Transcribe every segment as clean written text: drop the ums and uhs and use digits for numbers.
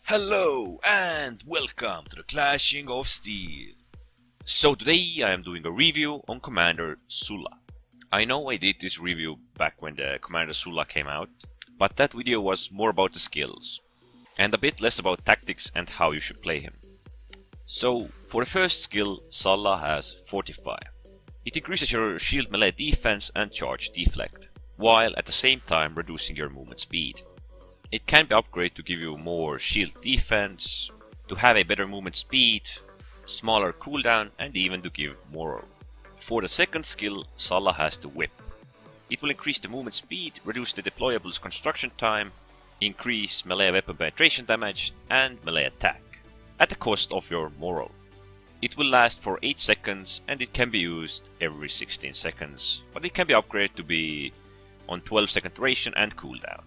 Hello and welcome to the Clashing of Steel. So today I am doing a review on Commander Sulla. I know I did this review back when the Commander Sulla came out, but that video was more about the skills and a bit less about tactics and how you should play him. So for the first skill, Sulla has Fortify. It increases your shield melee defense and charge deflect, while at the same time reducing your movement speed. It can be upgraded to give you more shield defense, to have a better movement speed, smaller cooldown, and even to give moral. For the second skill, Sulla has the Whip. It will increase the movement speed, reduce the deployable's construction time, increase melee weapon penetration damage, and melee attack, at the cost of your moral. It will last for 8 seconds and it can be used every 16 seconds, but it can be upgraded to be on 12-second duration and cooldown.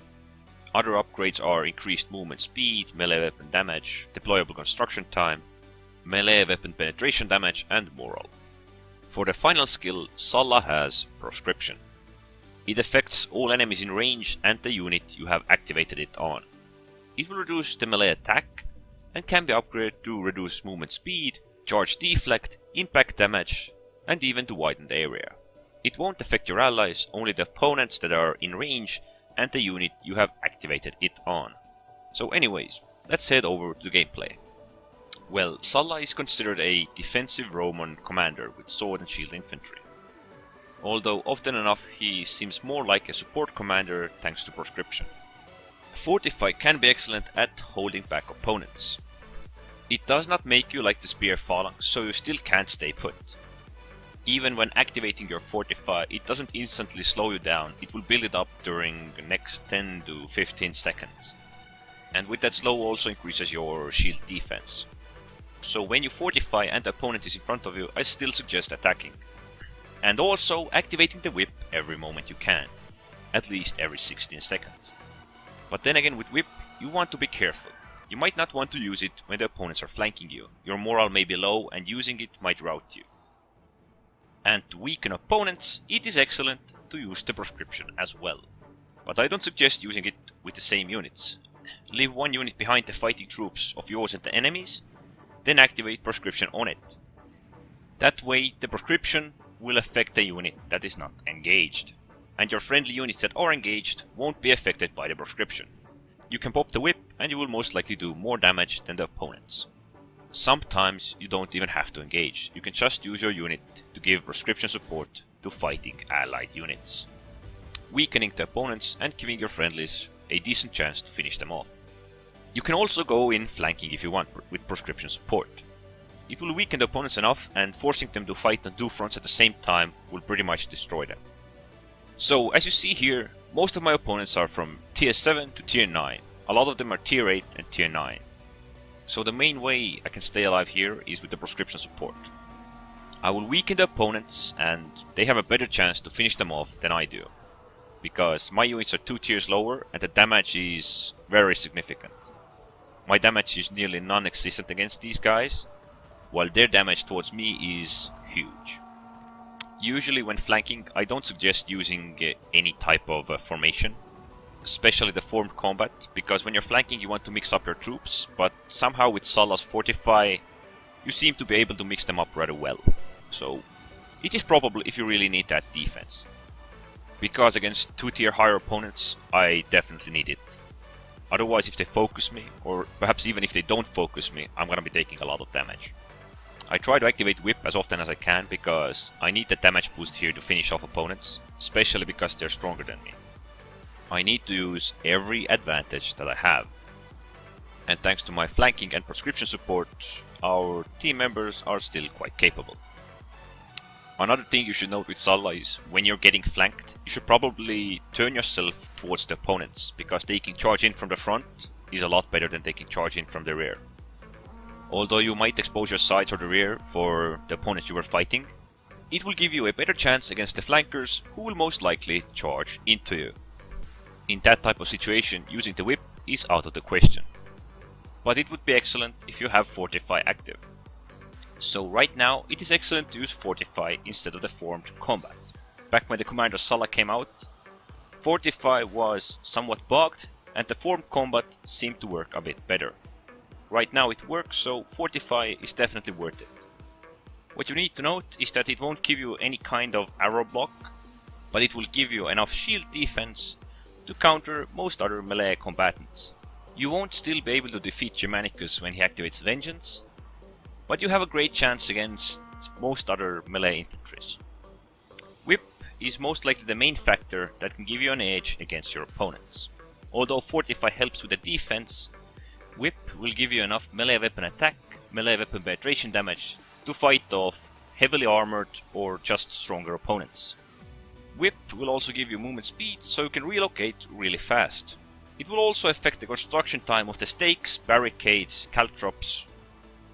Other upgrades are increased movement speed, melee weapon damage, deployable construction time, melee weapon penetration damage, and moral. For the final skill, Sulla has Proscription. It affects all enemies in range and the unit you have activated it on. It will reduce the melee attack and can be upgraded to reduce movement speed, charge deflect, impact damage, and even to widen the area. It won't affect your allies, only the opponents that are in range and the unit you have activated it on. So anyways, let's head over to gameplay. Well, Sulla is considered a defensive Roman commander with sword and shield infantry. Although often enough he seems more like a support commander thanks to Proscription. Fortify can be excellent at holding back opponents. It does not make you like the spear phalanx, so you still can't stay put. Even when activating your Fortify, it doesn't instantly slow you down, it will build it up during the next 10 to 15 seconds. And with that slow also increases your shield defense. So when you Fortify and the opponent is in front of you, I still suggest attacking. And also activating the Whip every moment you can, at least every 16 seconds. But then again with Whip, you want to be careful. You might not want to use it when the opponents are flanking you, your morale may be low and using it might rout you. And to weaken opponents, it is excellent to use the Proscription as well. But I don't suggest using it with the same units. Leave one unit behind the fighting troops of yours and the enemies, then activate Proscription on it. That way the Proscription will affect the unit that is not engaged, and your friendly units that are engaged won't be affected by the Proscription. You can pop the Whip and you will most likely do more damage than the opponents. Sometimes you don't even have to engage, you can just use your unit to give Proscription support to fighting allied units, weakening the opponents and giving your friendlies a decent chance to finish them off. You can also go in flanking if you want with Proscription support. It will weaken the opponents enough and forcing them to fight on two fronts at the same time will pretty much destroy them. So as you see here, most of my opponents are from tier 7 to tier 9, a lot of them are tier 8 and tier 9. So the main way I can stay alive here is with the Proscription support. I will weaken the opponents and they have a better chance to finish them off than I do. Because my units are 2 tiers lower and the damage is very significant. My damage is nearly non-existent against these guys, while their damage towards me is huge. Usually when flanking I don't suggest using any type of formation. Especially the formed combat, because when you're flanking you want to mix up your troops, but somehow with Sulla's Fortify you seem to be able to mix them up rather well. So it is probable if you really need that defense. Because against 2 tier higher opponents I definitely need it. Otherwise if they focus me, or perhaps even if they don't focus me, I'm gonna be taking a lot of damage. I try to activate Whip as often as I can because I need the damage boost here to finish off opponents, especially because they're stronger than me. I need to use every advantage that I have. And thanks to my flanking and Proscription support, our team members are still quite capable. Another thing you should note with Sulla is when you're getting flanked, you should probably turn yourself towards the opponents, because taking charge in from the front is a lot better than taking charge in from the rear. Although you might expose your sides or the rear for the opponents you were fighting, it will give you a better chance against the flankers who will most likely charge into you. In that type of situation, using the Whip is out of the question. But it would be excellent if you have Fortify active. So right now, it is excellent to use Fortify instead of the formed combat. Back when the Commander Sulla came out, Fortify was somewhat bugged and the formed combat seemed to work a bit better. Right now it works, so Fortify is definitely worth it. What you need to note is that it won't give you any kind of arrow block, but it will give you enough shield defense to counter most other melee combatants. You won't still be able to defeat Germanicus when he activates Vengeance, but you have a great chance against most other melee infantries. Whip is most likely the main factor that can give you an edge against your opponents. Although Fortify helps with the defense, Whip will give you enough melee weapon attack, melee weapon penetration damage to fight off heavily armored or just stronger opponents. Whip will also give you movement speed, so you can relocate really fast. It will also affect the construction time of the stakes, barricades, caltrops,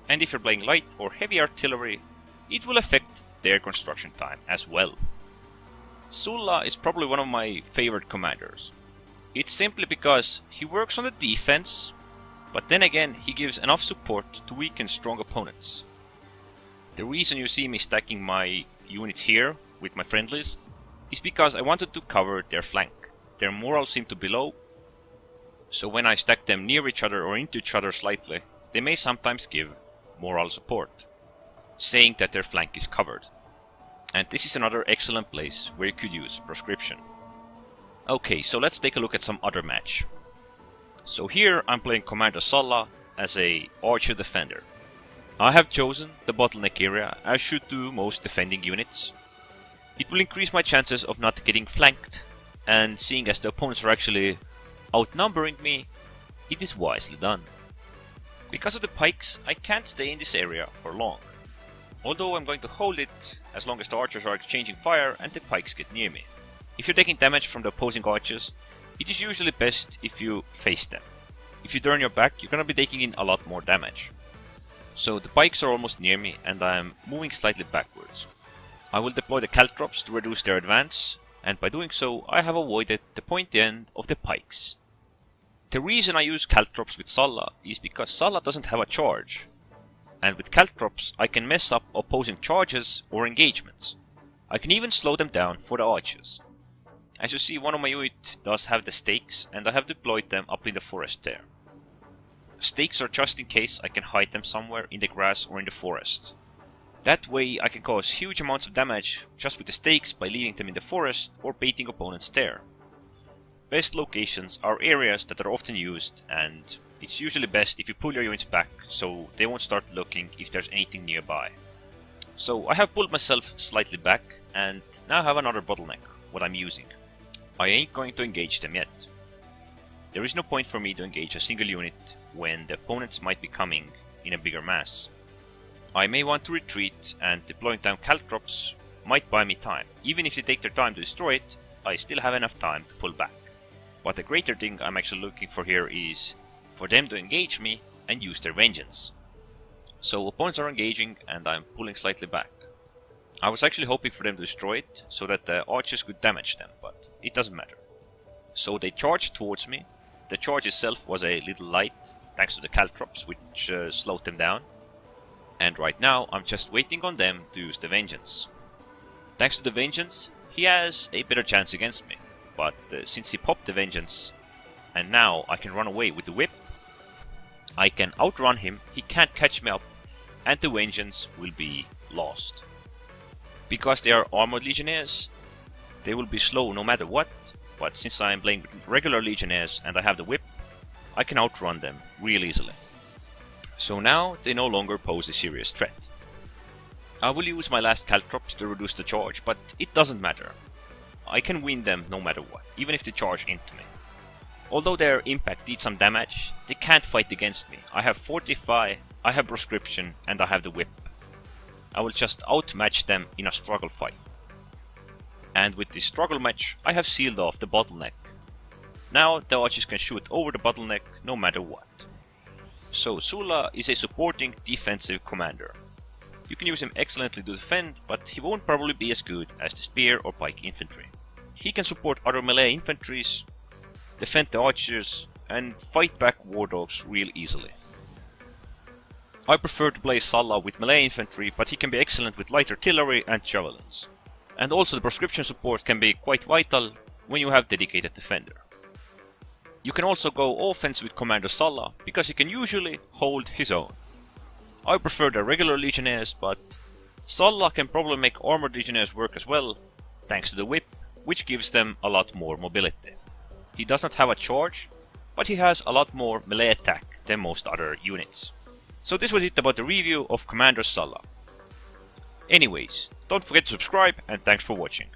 and if you're playing light or heavy artillery, it will affect their construction time as well. Sulla is probably one of my favorite commanders. It's simply because he works on the defense, but then again he gives enough support to weaken strong opponents. The reason you see me stacking my unit here with my friendlies is because I wanted to cover their flank. Their morale seemed to be low, so when I stack them near each other or into each other slightly, they may sometimes give morale support, saying that their flank is covered. And this is another excellent place where you could use Proscription. Okay, so let's take a look at some other match. So here I'm playing Commander Sulla as a archer defender. I have chosen the bottleneck area, as should do most defending units. It will increase my chances of not getting flanked, and seeing as the opponents are actually outnumbering me, it is wisely done. Because of the pikes, I can't stay in this area for long. Although I'm going to hold it as long as the archers are exchanging fire and the pikes get near me. If you're taking damage from the opposing archers, it is usually best if you face them. If you turn your back, you're gonna be taking in a lot more damage. So the pikes are almost near me and I'm moving slightly backwards. I will deploy the caltrops to reduce their advance, and by doing so I have avoided the pointy end of the pikes. The reason I use caltrops with Sulla is because Sulla doesn't have a charge, and with caltrops I can mess up opposing charges or engagements. I can even slow them down for the archers. As you see, one of my unit does have the stakes, and I have deployed them up in the forest there. Stakes are just in case I can hide them somewhere in the grass or in the forest. That way I can cause huge amounts of damage just with the stakes by leaving them in the forest or baiting opponents there. Best locations are areas that are often used, and it's usually best if you pull your units back so they won't start looking if there's anything nearby. So I have pulled myself slightly back and now have another bottleneck, what I'm using. I ain't going to engage them yet. There is no point for me to engage a single unit when the opponents might be coming in a bigger mass. I may want to retreat, and deploying down caltrops might buy me time. Even if they take their time to destroy it, I still have enough time to pull back. But the greater thing I'm actually looking for here is for them to engage me and use their vengeance. So opponents are engaging and I'm pulling slightly back. I was actually hoping for them to destroy it so that the archers could damage them, but it doesn't matter. So they charged towards me. The charge itself was a little light thanks to the caltrops, which slowed them down. And right now I'm just waiting on them to use the vengeance. Thanks to the vengeance, he has a better chance against me. But since he popped the vengeance, and now I can run away with the whip, I can outrun him, he can't catch me up, and the vengeance will be lost. Because they are armored legionnaires, they will be slow no matter what, but since I am playing with regular legionnaires and I have the whip, I can outrun them real easily. So now they no longer pose a serious threat. I will use my last caltrops to reduce the charge, but it doesn't matter. I can win them no matter what, even if they charge into me. Although their impact did some damage, they can't fight against me. I have Fortify, I have Proscription, and I have the whip. I will just outmatch them in a struggle fight. And with this struggle match, I have sealed off the bottleneck. Now the archers can shoot over the bottleneck no matter what. So Sulla is a supporting defensive commander. You can use him excellently to defend, but he won't probably be as good as the spear or pike infantry. He can support other melee infantries, defend the archers, and fight back war dogs real easily. I prefer to play Sulla with melee infantry, but he can be excellent with light artillery and javelins. And also the Proscription support can be quite vital when you have dedicated defender. You can also go offense with Commander Sulla, because he can usually hold his own. I prefer the regular Legionnaires, but Sulla can probably make armored Legionnaires work as well, thanks to the whip, which gives them a lot more mobility. He does not have a charge, but he has a lot more melee attack than most other units. So this was it about the review of Commander Sulla. Anyways, don't forget to subscribe and thanks for watching.